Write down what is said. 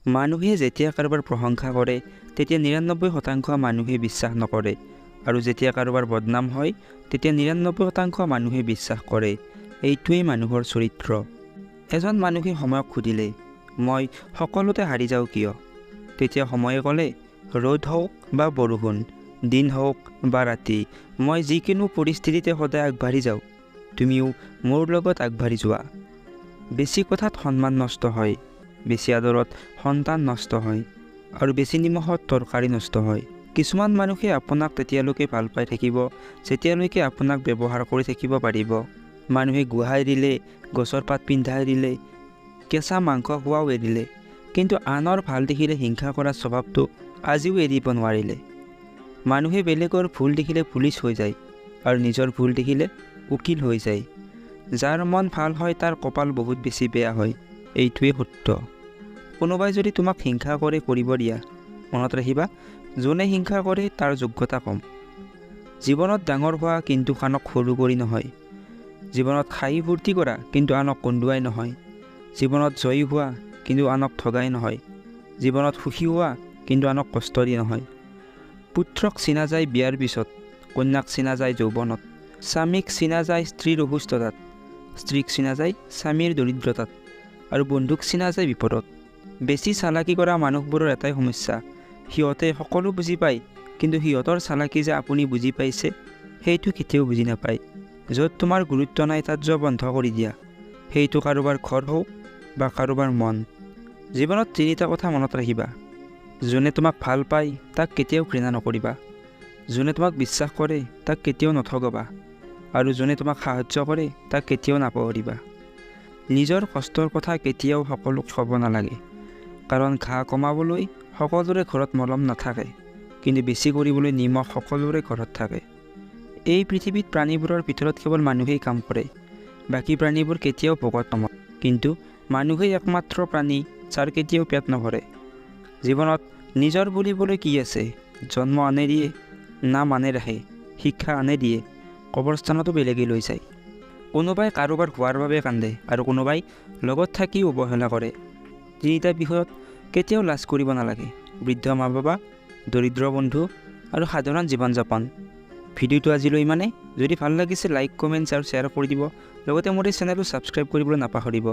মানুহে যেতিয়া কাৰোবাৰ প্ৰশংসা কৰে তেতিয়া ৯৯% মানুহে বিশ্বাস নকৰে আৰু যেতিয়া কাৰোবাৰ বদনাম হয় তেতিয়া ৯৯% মানুহে বিশ্বাস কৰে। এইটোৱেই মানুহৰ চৰিত্ৰ। এজন মানুহে সময়ক সুধিলে, মই সকলোতে হাৰি যাওঁ কিয়? তেতিয়া সময়ে ক'লে, ৰ'দ হওক বা বৰষুণ, দিন হওক বা ৰাতি, মই যিকোনো পৰিস্থিতিতে সদায় আগবাঢ়ি যাওঁ। তুমিও মোৰ লগত আগবাঢ়ি যোৱা। বেছি কথাত সন্মান নষ্ট হয়, বেছি আদৰত সন্তান নষ্ট হয় আৰু বেছি নিমখত তৰকাৰী নষ্ট হয়। কিছুমান মানুহে আপোনাক তেতিয়ালৈকে ভাল পাই থাকিব যেতিয়ালৈকে আপোনাক ব্যৱহাৰ কৰি থাকিব পাৰিব। মানুহে গুহাই দিলে, গছৰ পাত পিন্ধাই দিলে, কেঁচা মাংস খোৱাও এৰিলে, কিন্তু আনৰ ভাল দেখিলে হিংসা কৰা স্বভাৱটো আজিও এৰিব নোৱাৰিলে। মানুহে বেলেগৰ ভুল দেখিলে পুলিচ হৈ যায় আৰু নিজৰ ভুল দেখিলে উকিল হৈ যায়। যাৰ মন ভাল হয় তাৰ কপাল বহুত বেছি বেয়া হয়, এইটোৱে সত্য। কোনোবাই যদি তোমাক হিংসা কৰে কৰিব দিয়া, মনত ৰাখিবা, যোনে হিংসা কৰে তাৰ যোগ্যতা কম। জীৱনত ডাঙৰ হোৱা কিন্তু আনক সৰু কৰি নহয়। জীৱনত খাই ফূৰ্তি কৰা কিন্তু আনক কন্দুৱাই নহয়। জীৱনত জয়ী হোৱা কিন্তু আনক ঠগাই নহয়। জীৱনত সুখী হোৱা কিন্তু আনক কষ্ট দি নহয়। পুত্ৰক চিনা যায় বিয়াৰ পিছত, কন্যাক চিনা যায় যৌৱনত, স্বামীক চিনা যায় স্ত্ৰীৰ অসুস্থতাত, স্ত্ৰীক চিনা যায় স্বামীৰ দৰিদ্ৰতাত আৰু বন্ধুক চিনা যায় বিপদত। বেছি চালাকি কৰা মানুহবোৰৰ এটাই সমস্যা, সিহঁতে সকলো বুজি পায় কিন্তু সিহঁতৰ চালাকি যে আপুনি বুজি পাইছে সেইটো কেতিয়াও বুজি নাপায়। য'ত তোমাৰ গুৰুত্ব নাই তাত যোৱা বন্ধ কৰি দিয়া। সেইটো কাৰোবাৰ ঘৰ হওক বা কাৰোবাৰ মন। জীৱনত ৩টা কথা মনত ৰাখিবা। যোনে তোমাক ভাল পায় তাক কেতিয়াও ঘৃণা নকৰিবা। যোনে তোমাক বিশ্বাস কৰে তাক কেতিয়াও নঠগাবা আৰু যোনে তোমাক সাহায্য কৰে তাক কেতিয়াও নাপাহৰিবা। নিজৰ কষ্টৰ কথা কেতিয়াও সকলোক ক'ব নালাগে, কাৰণ ঘাঁ কমাবলৈ সকলোৰে ঘৰত মলম নাথাকে, কিন্তু বেছি কৰিবলৈ নিমখ সকলোৰে ঘৰত থাকে। এই পৃথিৱীত প্ৰাণীবোৰৰ ভিতৰত কেৱল মানুহেই কাম কৰে, বাকী প্ৰাণীবোৰ কেতিয়াও ভোকত নমৰে, কিন্তু মানুহেই একমাত্ৰ প্ৰাণী যাৰ কেতিয়াও পেট নভৰে। জীৱনত নিজৰ বুলিবলৈ কি আছে? জন্ম আনে দিয়ে, নাম আনে ৰাখে, শিক্ষা আনে দিয়ে, কবৰস্থানতো বেলেগে লৈ যায়। কোনোবাই কাৰোবাৰ হোৱাৰ বাবে কান্দে আৰু কোনোবাই লগত থাকিও অৱহেলা কৰে। 3টা বিষয়ত কেতিয়াও লাজ কৰিব নালাগে: বৃদ্ধ মা বাবা, দৰিদ্ৰ বন্ধু আৰু সাধাৰণ জীৱন যাপন। ভিডিঅ'টো আজিলৈ ইমানেই। যদি ভাল লাগিছে লাইক, কমেণ্টছ আৰু শ্বেয়াৰ কৰি দিব। লগতে মোৰ এই চেনেলটো ছাবস্ক্ৰাইব কৰিবলৈ নাপাহৰিব।